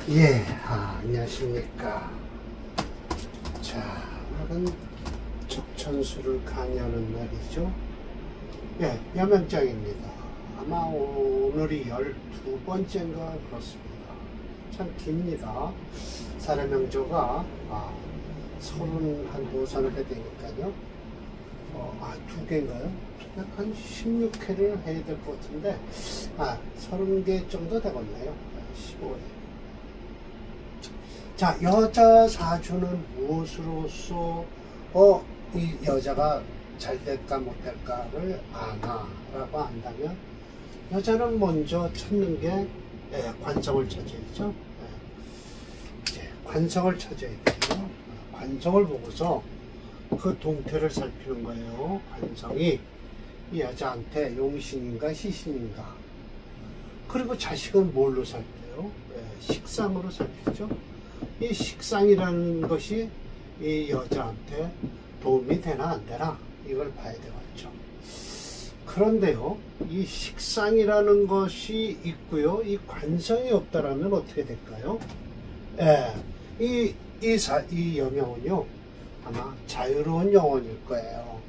예, 안녕하십니까. 자, 오늘은 적천수를 강의하는 날이죠. 예, 여명장입니다. 아마 오늘이 12번째인가 그렇습니다. 참 깁니다. 사례명조가 32선을 되니까요. 2개인가요? 한 16회를 해야 될 것 같은데 30개 정도 되겠네요. 15회. 자, 여자 사주는 무엇으로서 이 여자가 잘 될까 못 될까를 아나라고 한다면, 여자는 먼저 찾는 게 관성을 찾아야죠. 관성을 찾아야 돼요. 관성을 보고서 그 동태를 살피는 거예요. 관성이 이 여자한테 용신인가 시신인가. 그리고 자식은 뭘로 살펴요? 식상으로 살피죠. 이 식상이라는 것이 이 여자한테 도움이 되나 안 되나, 이걸 봐야 되겠죠. 그런데요, 이 식상이라는 것이 있고요, 이 관성이 없다라면 어떻게 될까요? 이 여명은요, 아마 자유로운 영혼일 거예요.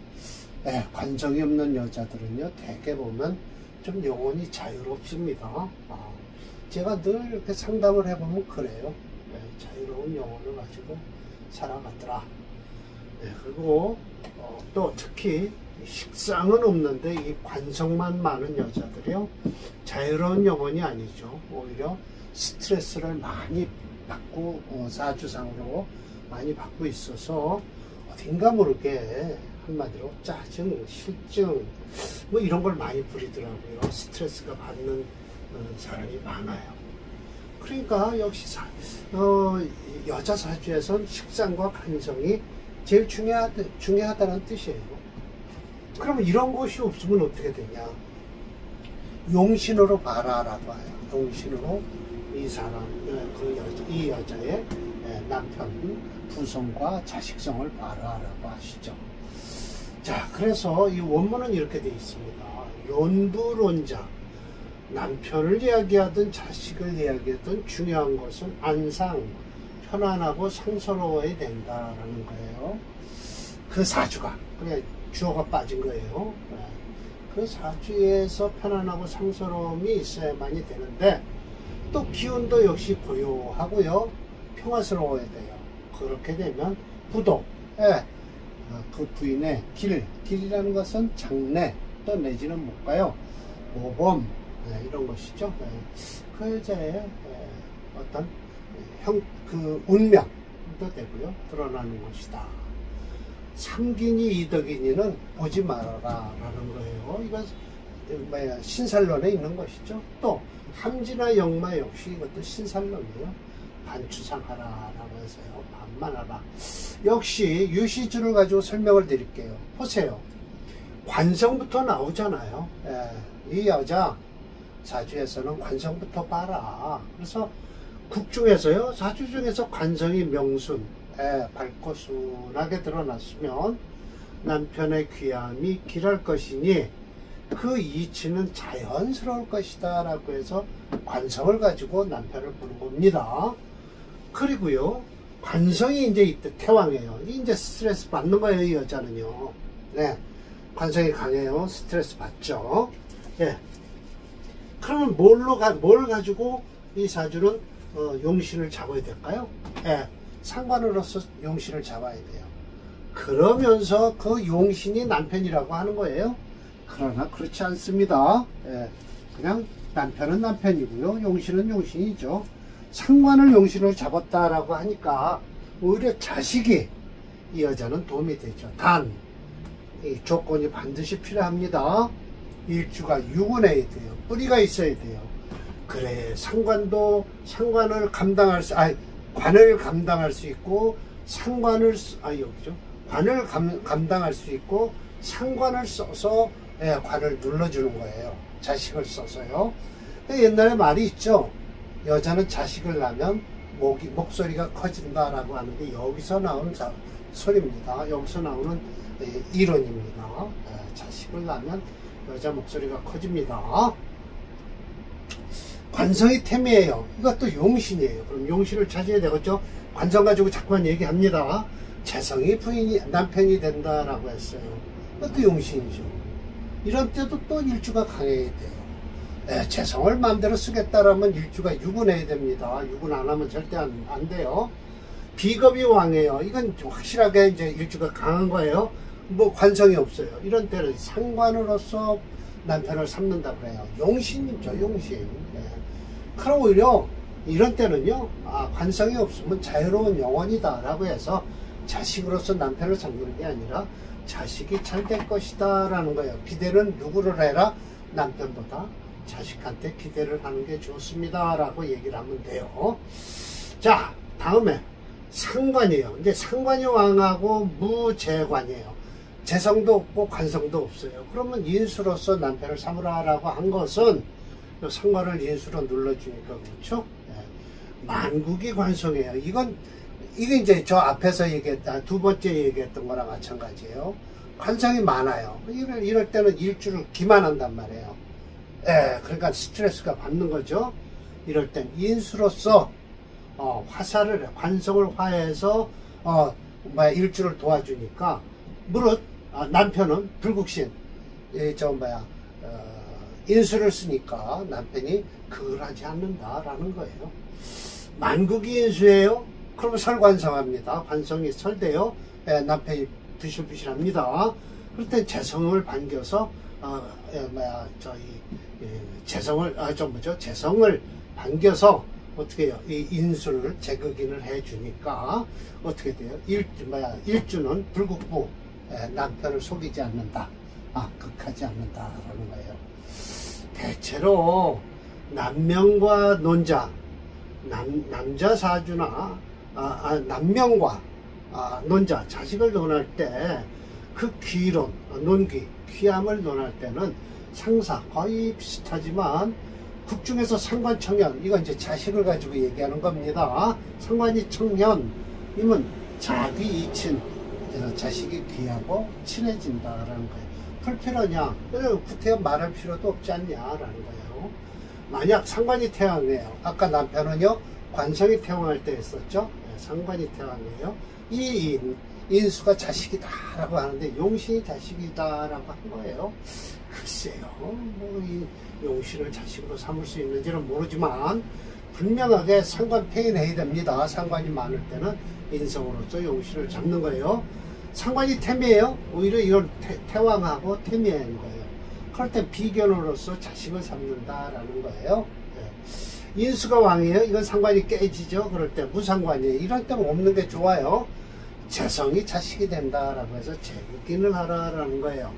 관성이 없는 여자들은요, 대개 보면 좀 영혼이 자유롭습니다. 제가 늘 이렇게 상담을 해보면 그래요. 자유로운 영혼을 가지고 살아가더라. 그리고 또 특히 식상은 없는데 이 관성만 많은 여자들이요, 자유로운 영혼이 아니죠. 오히려 스트레스를 많이 받고 사주상으로 많이 받고 있어서 어딘가 모르게 한마디로 짜증, 실증 뭐 이런 걸 많이 부리더라고요. 스트레스가 받는 사람이 많아요. 그러니까 역시 여자 사주에선 식상과 관성이 제일 중요하다는 뜻이에요. 그러면 이런 것이 없으면 어떻게 되냐? 용신으로 봐라라고 해요. 용신으로 이 사람, 이 여자의 남편 부성과 자식성을 봐라라고 하시죠. 자, 그래서 이 원문은 이렇게 되어 있습니다. 연부론자, 남편을 이야기하든 자식을 이야기하든 중요한 것은 안상, 편안하고 상서로워야 된다라는 거예요. 그 사주가, 그냥 주어가 빠진 거예요. 그 사주에서 편안하고 상서로움이 있어야만이 되는데, 또 기운도 역시 고요하고요, 평화스러워야 돼요. 그렇게 되면 부도, 그 부인의 길이라는 것은 장래, 또 내지는 뭘까요? 모범, 이런 것이죠. 그 여자의 어떤 운명도 되고요, 드러나는 것이다. 삼기니 이덕이니는 보지 말아라 라는 거예요. 이건 신살론에 있는 것이죠. 또 함지나 역마 역시 이것도 신살론이에요. 반추상하라 라고 해서요, 반만하라. 역시 유시주를 가지고 설명을 드릴게요. 보세요. 관성부터 나오잖아요. 이 여자 사주에서는 관성부터 봐라. 그래서 국 중에서요, 사주 중에서 관성이 명순, 밝고 순하게 드러났으면 남편의 귀함이 길할 것이니 그 이치는 자연스러울 것이다 라고 해서 관성을 가지고 남편을 보는 겁니다. 그리고요, 관성이 이제 이때 태왕이에요. 이제 스트레스 받는 거예요, 이 여자는요. 관성이 강해요. 스트레스 받죠. 그러면 뭘 가지고 이 사주는 용신을 잡아야 될까요? 상관으로서 용신을 잡아야 돼요. 그러면서 그 용신이 남편이라고 하는 거예요. 그러나 그렇지 않습니다. 그냥 남편은 남편이고요, 용신은 용신이죠. 상관을 용신을 잡았다라고 하니까 오히려 자식이 이 여자는 도움이 되죠. 단, 이 조건이 반드시 필요합니다. 일주가 유군해야 돼요. 뿌리가 있어야 돼요. 그래, 상관을 감당할 수, 관을 감당할 수 있고, 관을 감당할 수 있고, 상관을 써서 관을 눌러주는 거예요. 자식을 써서요. 옛날에 말이 있죠. 여자는 자식을 낳으면 목소리가 커진다라고 하는데, 여기서 나오는 소리입니다. 여기서 나오는 이론입니다. 자식을 낳으면 여자 목소리가 커집니다. 관성이 템이에요. 이것도 용신이에요. 그럼 용신을 찾아야 되겠죠. 관성 가지고 자꾸만 얘기합니다. 재성이 남편이 된다라고 했어요. 그것도 용신이죠. 이런 때도 또 일주가 강해야 돼요. 네, 재성을 마음대로 쓰겠다라면 일주가 유분해야 됩니다. 유분 안 하면 절대 안 돼요. 비겁이 왕이에요. 이건 확실하게 이제 일주가 강한 거예요. 뭐 관성이 없어요. 이런 때는 상관으로서 남편을 삼는다고 그래요. 용신이죠, 용신. 네. 그럼 오히려 이런 때는요, 관성이 없으면 자유로운 영혼이다 라고 해서 자식으로서 남편을 삼는 게 아니라 자식이 잘 될 것이다 라는 거예요. 기대는 누구를 해라? 남편보다 자식한테 기대를 하는 게 좋습니다 라고 얘기를 하면 돼요. 자, 다음에 상관이에요. 이제 상관이 왕하고 무재관이에요. 재성도 없고 관성도 없어요. 그러면 인수로서 남편을 삼으라 라고 한 것은 상관을 인수로 눌러주니까 그렇죠. 네. 만국이 관성이에요. 이게 이제 저 앞에서 얘기했다 두 번째 얘기했던 거랑 마찬가지예요. 관성이 많아요. 이럴 때는 일주를 기만한단 말이에요. 예, 그러니까 스트레스가 받는 거죠. 이럴 땐 인수로서 화살을 관성을 화해해서 일주를 도와주니까 무릇 남편은 불국신 인수를 쓰니까 남편이 그걸 하지 않는다라는 거예요. 만국이 인수예요. 그러면 설관성합니다. 관성이 설대요. 남편이 부실부실합니다. 그럴 때 재성을 반겨서 재성을 반겨서 어떻게 해요? 이 인수를 제극인을 해주니까 어떻게 돼요? 일주는 불국부 남편을 속이지 않는다. 극하지 않는다라는 거예요. 대체로 남명과 논자, 남자 사주나 남명과 논자, 자식을 논할 때 그 귀론, 귀함을 논할 때는 상사 거의 비슷하지만 국중에서 상관 청년, 이건 이제 자식을 가지고 얘기하는 겁니다. 상관이 청년이면 자기 이친, 그래서 자식이 귀하고 친해진다라는 거예요. 불필요냐? 구태여 말할 필요도 없지 않냐라는 거예요. 만약 상관이 태왕이에요. 아까 남편은요, 관성이 태왕할 때 했었죠. 상관이 태왕이에요. 이 인수가 자식이다라고 하는데 용신이 자식이다라고 한 거예요. 글쎄요, 뭐 이 용신을 자식으로 삼을 수 있는지는 모르지만 분명하게 상관 폐인해야 됩니다. 상관이 많을 때는 인성으로서 용신을 잡는 거예요. 상관이 템이에요. 오히려 이걸 태왕하고 템이하는 거예요. 그럴 때 비견으로서 자식을 삼는다라는 거예요. 네. 인수가 왕이에요. 이건 상관이 깨지죠. 그럴 때 무상관이에요. 이럴 때는 없는 게 좋아요. 재성이 자식이 된다라고 해서 제극인을 하라라는 거예요.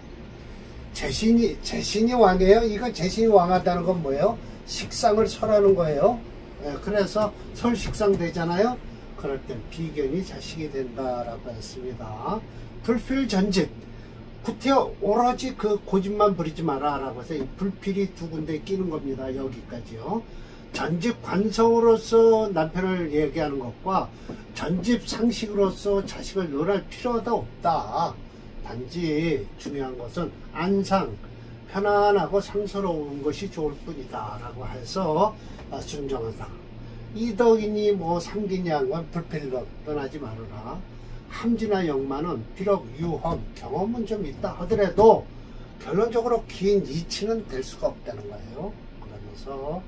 재신이 왕이에요. 이거 재신이 왕하다는 건 뭐예요? 식상을 설하는 거예요. 네, 그래서 설 식상 되잖아요. 그럴 땐 비견이 자식이 된다라고 했습니다. 불필전집, 구태여 오로지 그 고집만 부리지 마라 라고 해서 이 불필이 두 군데 끼는 겁니다. 여기까지요. 전집 관성으로서 남편을 얘기하는 것과 전집 상식으로서 자식을 논할 필요도 없다. 단지 중요한 것은 안상, 편안하고 상서로운 것이 좋을 뿐이다 라고 해서 순정하다. 이덕이니 뭐 삼기니 한 건 불필로 떠나지 말아라. 함지나 영만은 비록 유험, 경험은 좀 있다 하더라도 결론적으로 긴 이치는 될 수가 없다는 거예요. 그러면서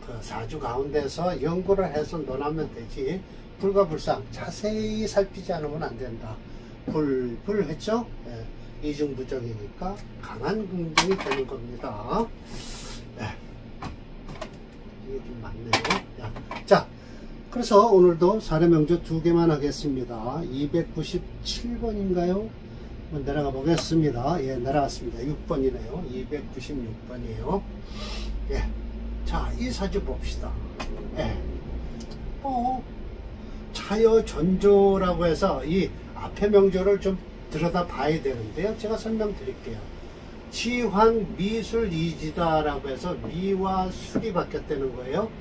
그 사주 가운데서 연구를 해서 논하면 되지 불가불상 자세히 살피지 않으면 안 된다. 불했죠? 예, 이중부정이니까 강한 긍정이 되는 겁니다. 네. 이게 좀 많네요. 자, 그래서 오늘도 사례명조 2개만 하겠습니다. 297번인가요? 내려가 보겠습니다. 예, 내려갔습니다. 6번이네요. 296번이에요. 예. 자, 이 사주 봅시다. 예. 차여전조라고 해서 이 앞에 명조를 좀 들여다 봐야 되는데요. 제가 설명드릴게요. 지황 미술 이지다라고 해서 미와 술이 바뀌었다는 거예요.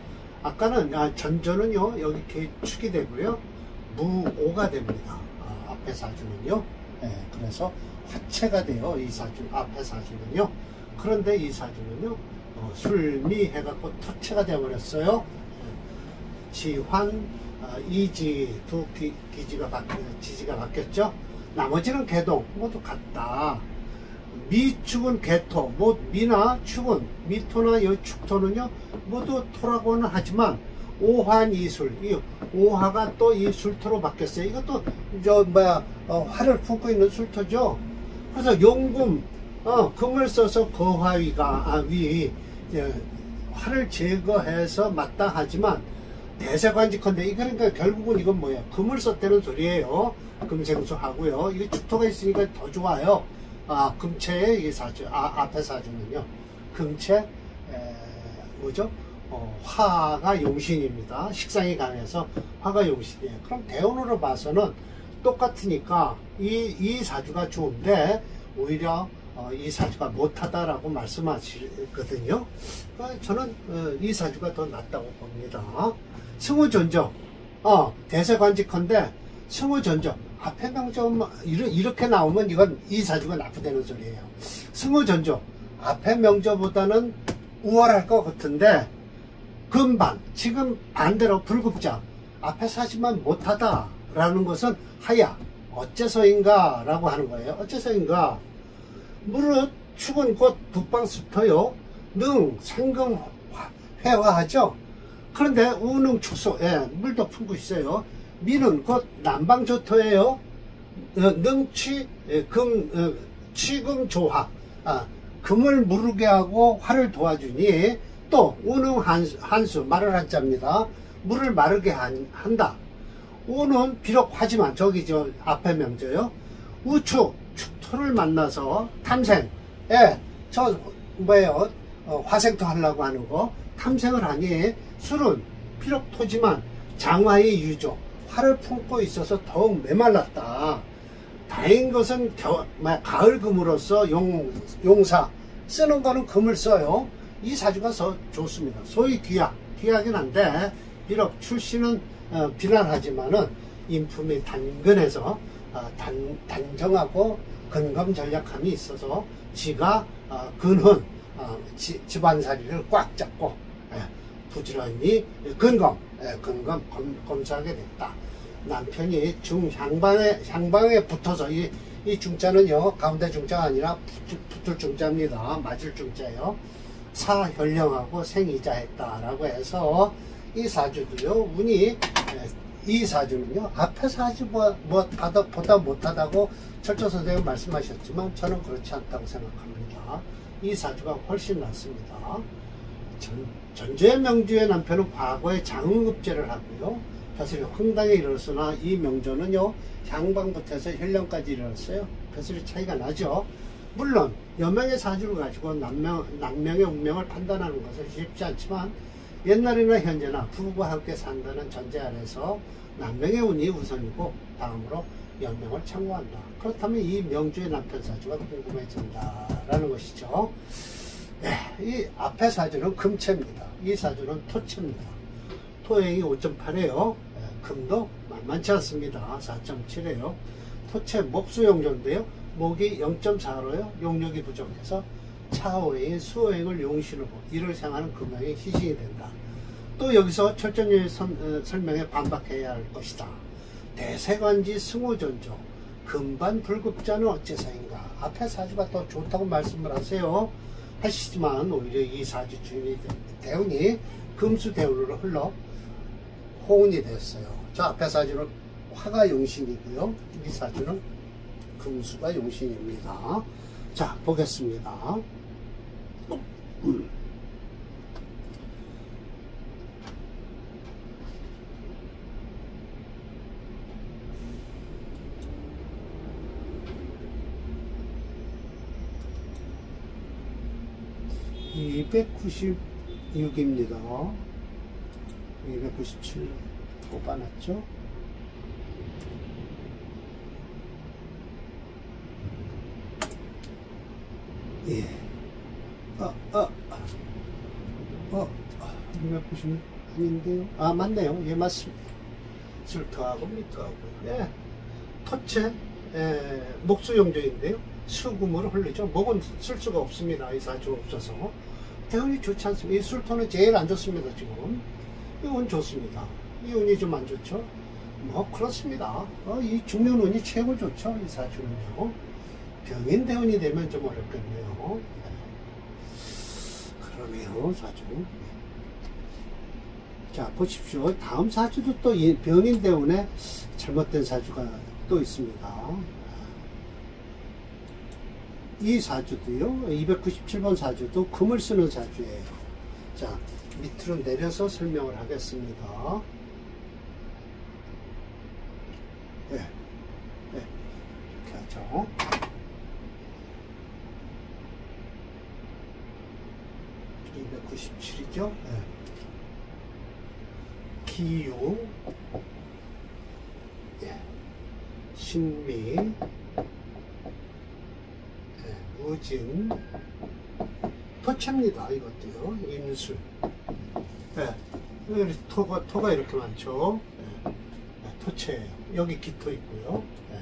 아까는 전조는요 여기 개축이 되고요 무오가 됩니다. 앞에 사주는요. 그래서 화체가 돼요. 이 사주 앞에 사주는요. 그런데 이 사주는요 술미 해갖고 토체가 되어버렸어요. 지환, 이지 두 지지가 바뀌었죠. 나머지는 개동 모두 같다. 미축은 개토, 미나 축은 미토나 축토는요 모두 토라고는 하지만 오환이술, 이 오화가 또 이 술토로 바뀌었어요. 이것도 화를 품고 있는 술토죠. 그래서 용금, 금을 써서 거화위가 위 화를 제거해서 마땅하지만 대세관직컨대, 그러니까 결국은 이건 뭐예요? 금을 썼다는 소리예요. 금생수 하고요. 이게 축토가 있으니까 더 좋아요. 금체의 이게 사주, 앞에 사주는요. 금체, 뭐죠? 화가 용신입니다. 식상이 강해서 화가 용신이에요. 그럼 대운으로 봐서는 똑같으니까 이 사주가 좋은데 오히려 이 사주가 못하다라고 말씀하시거든요. 저는 이 사주가 더 낫다고 봅니다. 승우전조, 대세관직컨대 승우전조 앞에 명점 이렇게 나오면 이건 이 사주가 나쁘다는 소리예요. 승우전조 앞에 명조보다는 우월할 것 같은데 금반, 지금 반대로 불급자 앞에 사지만 못하다 라는 것은 하야 어째서인가 라고 하는 거예요. 어째서인가? 무릇 축은 곧 북방수토요 능 상금 회화하죠. 그런데 우능 축소, 물도 품고 있어요. 미는 곧 남방조토예요. 능취 취금 조화, 금을 무르게 하고 화를 도와주니, 또 우능 한수, 말을 한자입니다. 물을 마르게 한다. 우는 비록 하지만 저기 앞에 명조요. 우축 축토를 만나서 탐생, 화생토 하려고 하는 거 탐생을 하니, 술은 비록 토지만 장화의 유조, 화를 품고 있어서 더욱 메말랐다. 다행인 것은 가을 금으로서 용사 쓰는 거는 금을 써요. 이 사주가 더 좋습니다. 소위 귀하긴 한데, 비록 출신은 비난하지만은 인품이 단근해서 단정하고 근검 전략함이 있어서 지가 근훈 집안살이를 꽉 잡고 부지런히 검사하게 됐다. 남편이 향방에 붙어서 이 중자는요 가운데 중자가 아니라 붙을 중자입니다. 맞을 중자예요. 사현령하고 생이자 했다라고 해서 이 사주도요 운이, 이 사주는요 앞에 사주보다 못하다고 철조선생님 말씀하셨지만 저는 그렇지 않다고 생각합니다. 이 사주가 훨씬 낫습니다. 전주의 명주의 남편은 과거에 장응급제를 하고요 벼슬이 황당에 이르렀으나, 이 명조는요 향방부터해서 혈령까지 이르렀어요. 벼슬이 차이가 나죠. 물론 여명의 사주를 가지고 남명의 운명을 판단하는 것은 쉽지 않지만, 옛날이나 현재나 부부가 함께 산다는 전제 아래서 남명의 운이 우선이고 다음으로 연명을 참고한다. 그렇다면 이 명주의 남편 사주가 궁금해진다라는 것이죠. 이 앞에 사주는 금체입니다. 이 사주는 토체입니다. 토행이 5.8이에요. 금도 만만치 않습니다. 4.7이에요. 토체 목수용조인데요. 목이 0.4로요. 용력이 부족해서 차호행인 수호행을 용신으로 이를 생하는 금형이 희생이 된다. 또 여기서 철저히 설명에 반박해야 할 것이다. 대세관지 승우전조 금반 불급자는 어째서인가? 앞에 사주가 더 좋다고 말씀을 하시지만 오히려 이 사주 주인이 대운이 금수 대운으로 흘러 호운이 됐어요. 저 앞에 사주는 화가 용신이고요. 이 사주는 금수가 용신입니다. 자, 보겠습니다. 296입니다. 297 뽑아놨죠? 예. 290 아닌데요? 맞네요. 예, 맞습니다. 술토하고 미토하고. 예. 토체, 목수용조인데요. 수금으로 흘리죠. 목은 쓸 수가 없습니다. 이 사주 없어서. 대운이 좋지 않습니다. 이 술토는 제일 안 좋습니다. 지금 이 운 좋습니다. 이 운이 좀 안 좋죠. 뭐 그렇습니다. 이 중년 운이 최고 좋죠. 이 사주는요. 병인 대운이 되면 좀 어렵겠네요. 그러네요. 사주. 자, 보십시오. 다음 사주도 또 병인 대운에 잘못된 사주가 또 있습니다. 이 사주도요, 297번 사주도 금을 쓰는 사주예요. 자, 밑으로 내려서 설명을 하겠습니다. 네, 네, 이렇게 하죠. (297이죠) 네. 기유, 예. 신미, 예. 무진, 토채입니다. 이것도요. 인술. 예. 토가 이렇게 많죠. 예. 예. 토채예요. 여기 기토 있고요. 예.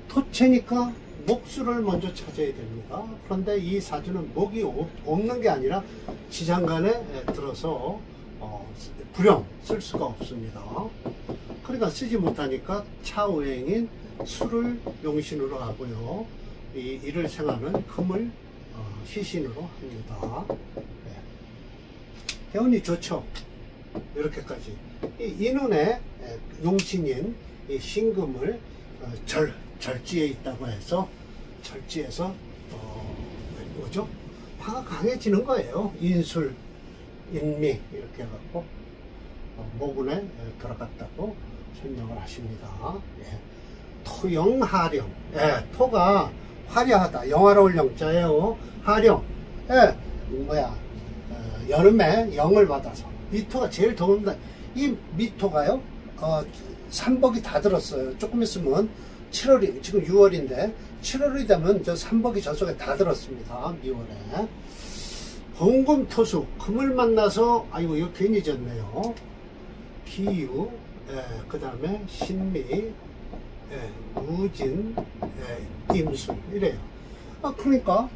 토채니까 목수를 먼저 찾아야 됩니다. 그런데 이 사주는 목이 없는 게 아니라 지장간에 들어서 불용 쓸 수가 없습니다. 그러니까 쓰지 못하니까 차오행인 수를 용신으로 하고요. 이 일을 생하는 금을 시신으로 합니다. 네. 대운이 좋죠. 이렇게까지. 이 눈에 용신인 이 신금을 절지에 있다고 해서 절지에서 뭐죠? 화가 강해지는 거예요. 인술, 인미 이렇게 해갖고 모군에 들어갔다고 설명을 하십니다. 예. 토영하령. 예, 토가 화려하다. 영화로울 영자예요. 하령. 예, 뭐야? 여름에 영을 받아서 이 토가 제일 더웁니다. 이 미토가요. 삼복이 다 들었어요. 조금 있으면 7월이 지금 6월인데 7월이 되면 저 삼복이 저 속에 다 들었습니다. 미월에 범금토수 금을 만나서 아이고 이거 괜히 졌네요. 기유, 그 다음에 신미, 무진, 임술 이래요. 그러니까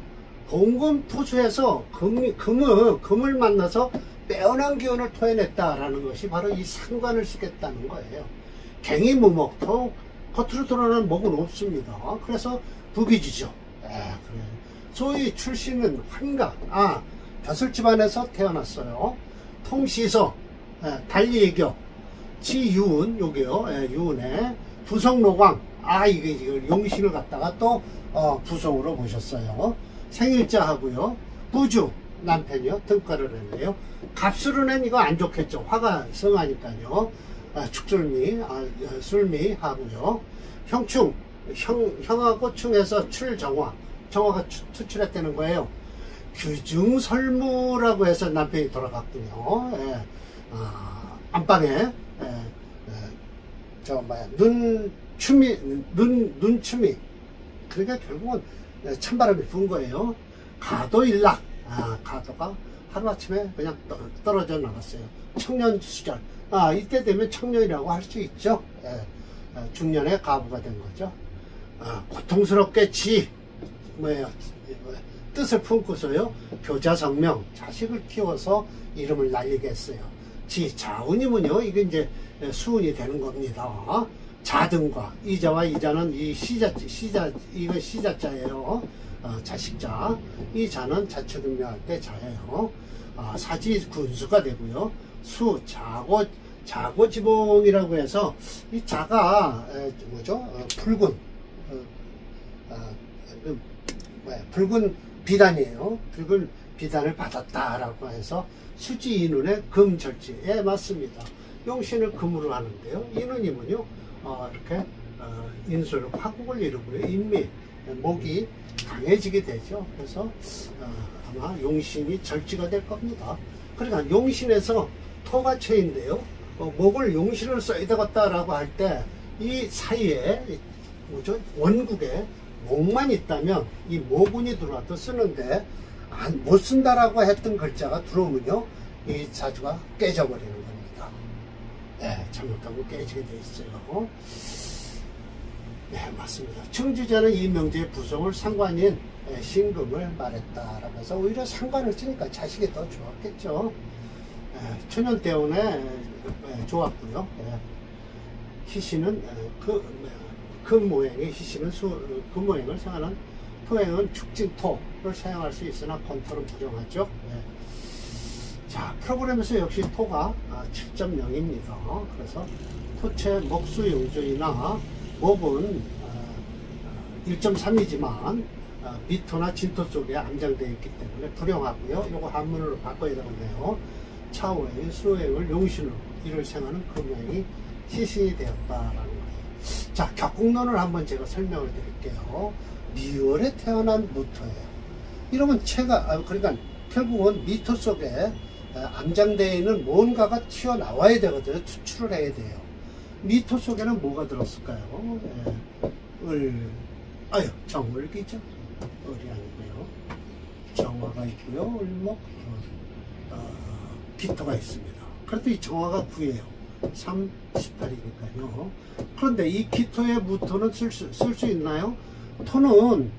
범금토수에서 금을 만나서 빼어난 기운을 토해냈다라는 것이 바로 이 상관을 쓰겠다는 거예요. 갱이무목, 더욱 겉으로 드러나는 목은 없습니다. 그래서 부귀지죠. 그래. 소위 출신은 환각, 벼슬 집안에서 태어났어요. 통시서, 달리애교, 지유운, 요게요, 유운에, 부성노광, 이걸 용신을 갖다가 또, 부성으로 보셨어요. 생일자 하고요. 부주, 남편이요. 등가를 했네요. 갑술은 이거 안 좋겠죠. 화가 성하니까요. 축술미, 술미 하고요. 형충, 형하고 충해서 출정화, 정화가 투출했다는 거예요. 규중설무라고 해서 남편이 돌아갔군요. 안방에 눈춤이 그러니까 결국은 찬바람이 분 거예요. 가도일락, 가도가 하루아침에 그냥 떨어져 나갔어요. 청년수절, 이때 되면 청년이라고 할 수 있죠. 중년의 가부가 된 거죠. 고통스럽게 뜻을 품고서요, 교자성명, 자식을 키워서 이름을 날리게 했어요. 자운이면요, 이게 이제 수운이 되는 겁니다. 자등과, 이자와 이자는 이 이건 시자자예요. 자식자. 이 자는 자축음명할 때 자예요. 사지 군수가 되고요. 수, 자고지봉이라고 해서 이 자가 뭐죠? 붉은 비단이에요. 붉은 비단을 받았다라고 해서 수지 인운의 금절지에 맞습니다. 용신을 금으로 하는데요. 인운이면요, 이렇게 인술, 화국을 이루고요. 인미, 목이 강해지게 되죠. 그래서 아마 용신이 절지가 될 겁니다. 그러니까 용신에서 토가 체인데요. 목을 용신을 써야 되겠다라고 할 때 이 사이에 뭐죠? 원국에 목만 있다면 이 모군이 들어와도 쓰는데 못 쓴다라고 했던 글자가 들어오면요, 이 사주가 깨져버리는 겁니다. 잘못하면 깨지게 돼 있어요. 네, 맞습니다. 청지자는 이 명제의 부성을 상관인 신금을 말했다라면서 오히려 상관을 쓰니까 자식이 더 좋았겠죠. 천연대운에 좋았고요. 희신은 금 모양의 희신은 금 모양을 생하는 토행은 축진토를 사용할 수 있으나 건토는 부정하죠. 자, 프로그램에서 역시 토가 7.0입니다. 그래서 토체 목수 용조이나 목은 1.3이지만 미토나 진토 속에 암장되어 있기 때문에 불용하고요. 요거 한문으로 바꿔야 되겠네요. 차후의 수행을 용신으로 이를 생하는 금양이 시신이 되었다라는 거예요. 자, 격국론을 한번 제가 설명을 드릴게요. 미월에 태어난 무토예요. 이러면 그러니까 결국은 미토 속에 암장되어 있는 뭔가가 튀어나와야 되거든요. 투출을 해야 돼요. 미토 속에는 뭐가 들었을까요? 정월기죠. 을이 아니고요. 정화가 있고요. 을목, 기토가 있습니다. 그래도 이 정화가 9예요. 3, 18이니까요. 그런데 이 기토의 무토는 쓸 수 있나요? 토는,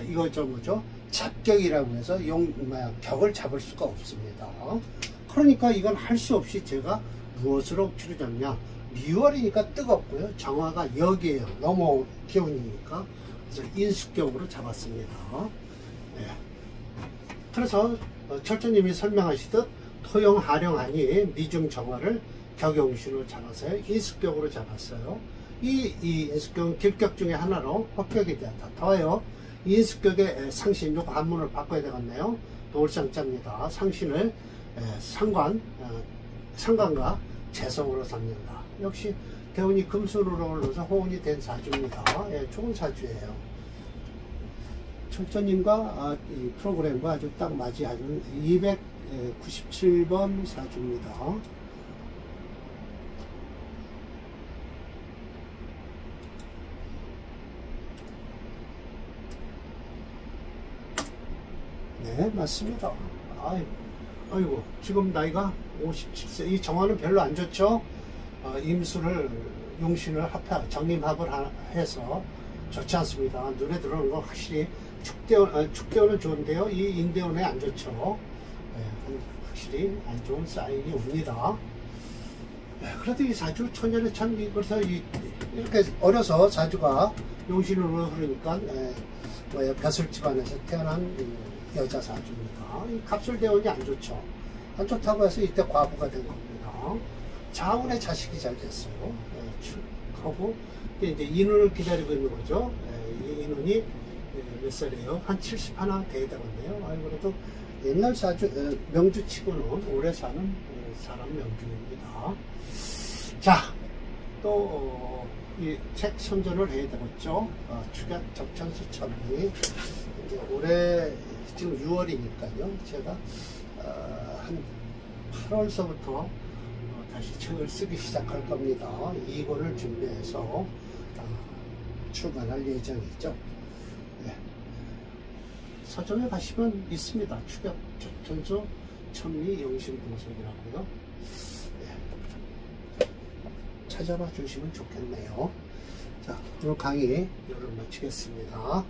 이거 뭐죠? 잡격이라고 해서 격을 잡을 수가 없습니다. 그러니까 이건 할 수 없이 제가 무엇으로 억지로 잡냐? 미월이니까 뜨겁고요. 정화가 여기에요. 너무 기온이니까. 그래서 인숙격으로 잡았습니다. 그래서 철저님이 설명하시듯 토용 하령하니 미중 정화를 격용신으로 잡아서요. 인숙격으로 잡았어요. 이 인숙격은 길격 중에 하나로 합격이 되었다. 더해요. 인숙격의 상신, 요거 한문을 바꿔야 되겠네요. 도울상자입니다. 상신을 상관과 재성으로 삼는다. 역시 대운이 금수로 올라서 호운이 된 사주입니다. 좋은 사주예요. 철저님과 이 프로그램과 아주 딱 맞이하는 297번 사주입니다. 네, 맞습니다. 아이고, 지금 나이가 57세. 이 정화는 별로 안 좋죠? 임수를, 용신을 정림합을 해서 좋지 않습니다. 눈에 들어오는 건 확실히 축대운은 좋은데요. 이 인대운에 안 좋죠. 확실히 안 좋은 사인이 옵니다. 그래도 이 사주 천년에 참, 그래서 이렇게 어려서 사주가 용신으로 흐르니까, 벼슬 집안에서 태어난 여자 사주입니다. 이 갑술대운이 안 좋죠. 안 좋다고 해서 이때 과부가 된 겁니다. 자운의 자식이 잘 됐어요. 하고 이제 인운을 기다리고 있는 거죠. 이 인운이 몇 살이에요? 한 70 하나 돼야 되겠네요. 그래도 옛날 사주 명주치고는 오래 사는 사람 명주입니다. 자, 또 이 책 선전을 해야 되겠죠. 축약 적천수 천리 이제 올해 지금 6월이니까요. 제가 한 8월서부터 다시 책을 쓰기 시작할 겁니다. 2권을 준비해서 출간할 예정이죠. 서점에 가시면 있습니다. 축약 적천수 천리 영신분석이라고요. 찾아봐 주시면 좋겠네요. 자, 오늘 강의 여기를 마치겠습니다.